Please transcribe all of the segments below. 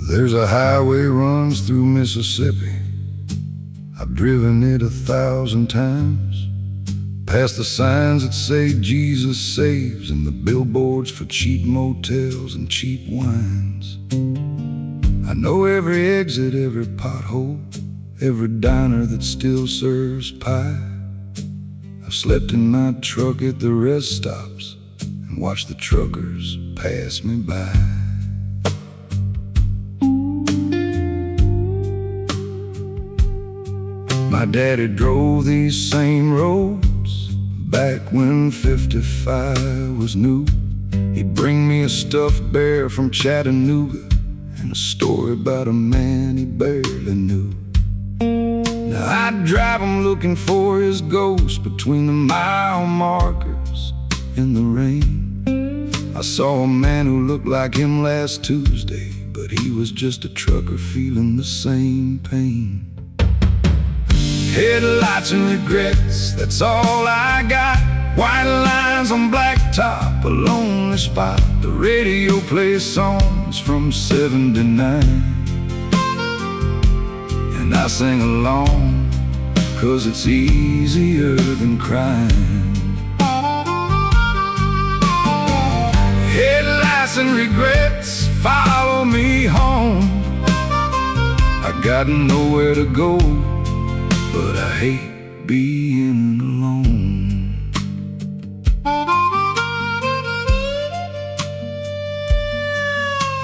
There's a highway runs through Mississippi. I've driven it 1,000 times, past the signs that say Jesus saves and the billboards for cheap motels and cheap wines. I know every exit, every pothole, every diner that still serves pie. I've slept in my truck at the rest stops and watched the truckers pass me by. My daddy drove these same roads back when 55 was new. He'd bring me a stuffed bear from Chattanooga and a story about a man he barely knew. Now I'd drive him looking for his ghost between the mile markers in the rain. I saw a man who looked like him last Tuesday, but he was just a trucker feeling the same pain. Headlights and regrets, that's all I got. White lines on blacktop, a lonely spot. The radio plays songs from '79, and I sing along, 'cause it's easier than crying. Headlights and regrets follow me home. I got nowhere to go, but I hate being alone.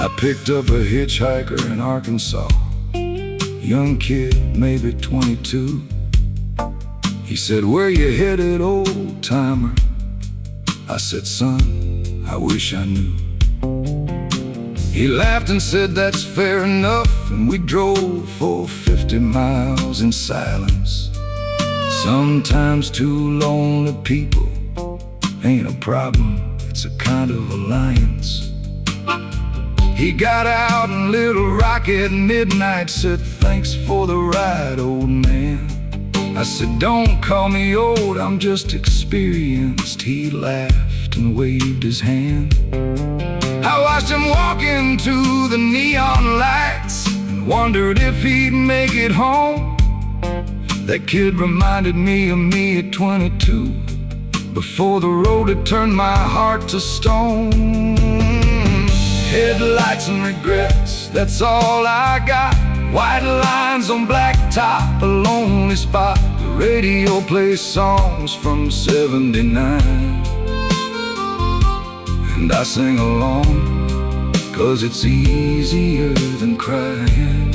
I picked up a hitchhiker in Arkansas, young kid, maybe 22. He said, "Where you headed, old timer?" I said, "Son, I wish I knew." He laughed and said, "That's fair enough," and we drove for 50 miles in silence. Sometimes two lonely people ain't a problem, it's a kind of alliance. He got out and Little Rock at midnight, said, "Thanks for the ride, old man." I said, "Don't call me old, I'm just experienced." He laughed and waved his hand. I watched him walk into the neon lights and wondered if he'd make it home. That kid reminded me of me at 22, before the road had turned my heart to stone. Headlights and regrets, that's all I got. White lines on blacktop, a lonely spot. The radio plays songs from '79, and I sing along, 'cause it's easier than crying.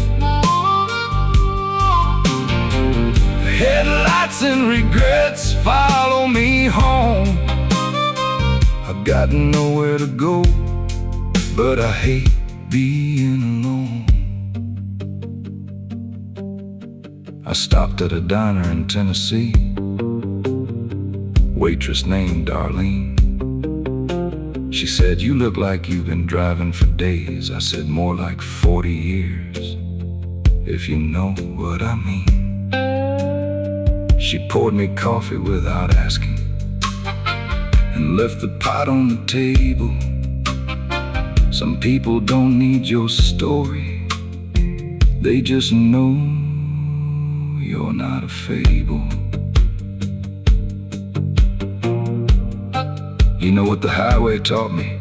Headlights and regrets follow me home. I've got nowhere to go, but I hate being alone. I stopped at a diner in Tennessee, waitress named Darlene. She said, "You look like you've been driving for days." I said, "More like 40 years, if you know what I mean." She poured me coffee without asking and left the pot on the table. Some people don't need your story, they just know you're not a fable. You know what the highway taught me?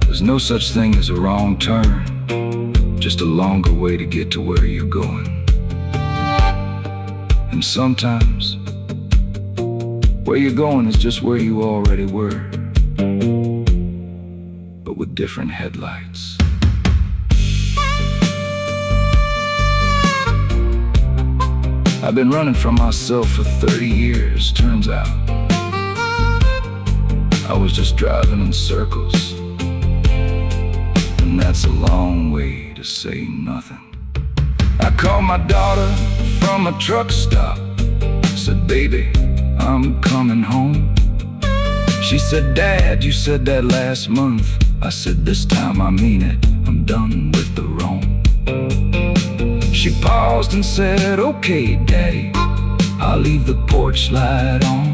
There's no such thing as a wrong turn, just a longer way to get to where you're going. And sometimes, where you're going is just where you already were, but with different headlights. I've been running from myself for 30 years, turns out I was just driving in circles, and that's a long way to say nothing. I called my daughter from a truck stop, said, "Baby, I'm coming home." She said, "Dad, you said that last month." I said, "This time I mean it, I'm done with the Rome." She paused and said, "Okay, Daddy, I'll leave the porch light on."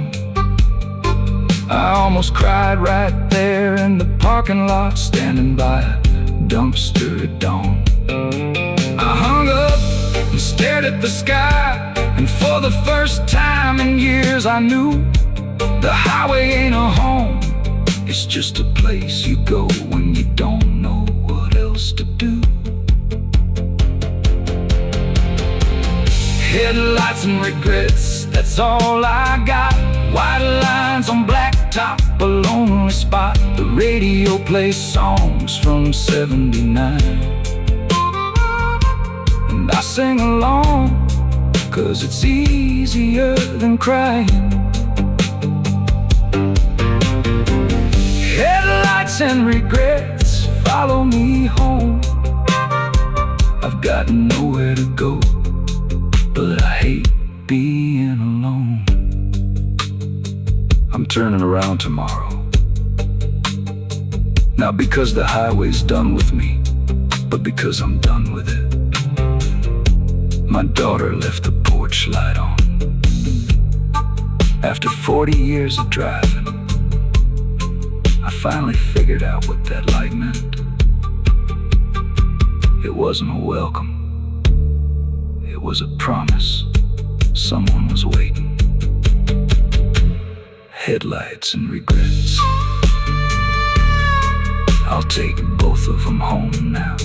almost cried right there in the parking lot, standing by a dumpster at dawn. I hung up and stared at the sky, and for the first time in years I knew the highway ain't a home. It's just a place you go when you don't know what else to do. Headlights and regrets, that's all I got. White lines on blacktop, a lonely spot. The radio plays songs from '79, and I sing along, 'cause it's easier than crying. Headlights and regrets follow me home. I've got nowhere to go, but I hate being alone. I'm turning around tomorrow, not because the highway's done with me, but because I'm done with it. My daughter left the porch light on. After 40 years of driving, I finally figured out what that light meant. It wasn't a welcome, it was a promise. Someone was waiting. Headlights and regrets, I'll take both of them home now.